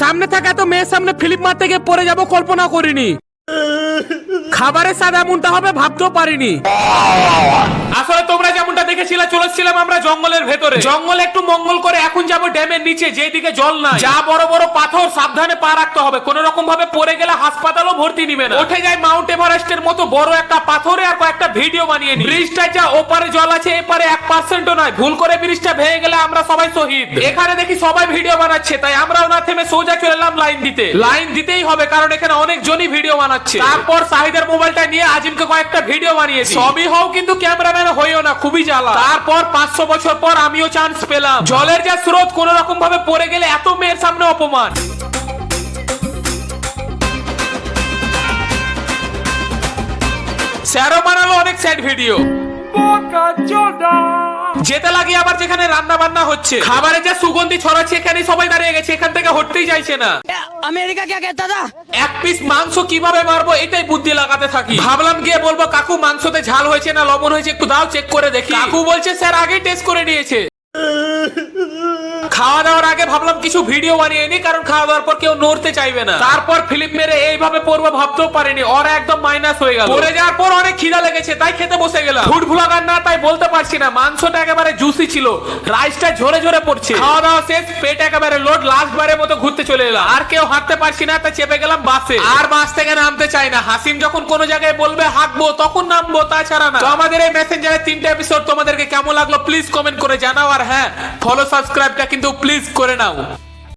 সামনে থাকা তো মেয়ের সামনে ফিল্ম মারতে গিয়ে পড়ে যাবো কল্পনা করিনি। খাবারের স্বাদ এমনটা হবে ভাবতেও পারিনি। আসলে তোমরা যেমনটা দেখেছিলে চলেছিলাম আমরা জঙ্গলের ভেতরে। জঙ্গলে একটু মঙ্গল করে এখন যাবো ড্যামের নিচে যেদিকে জল নাই। যা বড় বড় পাথর সাবধানে পা রাখতে হবে, কোন রকম ভাবে পড়ে গেলে হাসপাতালও ভর্তি নিবে না। উঠে যায় মাউন্ট এভারেস্টের মতো বড় একটা পাথরে আর কয়েকটা ভিডিও বানিয়ে নি। ব্রিজটা যা ওপারে জল আছে এপারে 1%ও নয়, ভুল করে ব্রিজটা ভেঙে গেলে আমরা সবাই শহীদ। এখানে দেখি সবাই ভিডিও বানাচ্ছে, তাই আমরাও না থেমে সোজা চলে এলাম লাইন দিতে। লাইন দিতেই হবে কারণ এখানে অনেক জনই ভিডিও বানাচ্ছে। তারপর শাহিদের মোবাইলটা নিয়ে আজিমকে কয়েকটা ভিডিও বানিয়েছি। সবই হও কিন্তু ক্যামেরাম্যান হইও না, খুবই জ্বালা। তারপর 500 বছর পর আমিও চান্স পেলাম। জলের যা স্রোত, কোন রকম ভাবে পড়ে গেলে এত মেয়ের সামনে অপমান। স্যারও বানালো অনেক স্যাড ভিডিও। যেতে লাগি আবার যেখানে রান্না বান্না হচ্ছে, খাবারে যা সুগন্ধি ছড়াচ্ছে এখানে সবাই দাঁড়িয়ে গেছে, এখান থেকে হটতেই চাইছে না। अमेरिका क्या कहता था? এক পিস মাংস কিভাবে মারবো এটাই বুদ্ধি লাগাতে থাকি। ভাবলাম গিয়ে বলবো কাকু মাংসতে ঝাল হয়েছে না লবণ হয়েছে একটু দাও চেক করে দেখি। কাকু বলছে স্যার আগেই টেস্ট করে নিয়েছে। খাওয়া দাওয়ার আগে ভাবলাম কিছু ভিডিও বানিয়ে নি, কারণ খাওয়া দাওয়ার পর কেউ নড়তে চাইবে না। তারপর ফিল্ম মেরে এইভাবে পড়বো ভাবতেও পারিনি, ওরা একদম মাইনাস হয়ে গেল। পড়ে যাওয়ার পর অনেক খিদা লেগেছে তাই খেতে বসে গেলাম। ফুড ভ্লগার না তাই বলতে পারছি না, মাংসটা একেবারে জুসি ছিল, রাইসটা ঝরে ঝরে পড়ছে। খাওয়া দাওয়া শেষ, পেট একেবারে লোড, লাস্ট বারের মতো ঘুরতে চলে এলাম। আর কেউ হাঁটতে পারছি না তাই চেপে গেলাম বাসে। আর বাস থেকে নামতে চাই না, হাসিম যখন কোনো জায়গায় বলবে হাঁটবো তখন নামবো, তাছাড়া না। তো আমাদের এই মেসেঞ্জারের 3টা এপিসোড তোমাদেরকে কেমন লাগলো প্লিজ কমেন্ট করে জানাও। আর হ্যাঁ, ফলো সাবস্ক্রাইবটা কিন্তু প্লিজ করে নাও।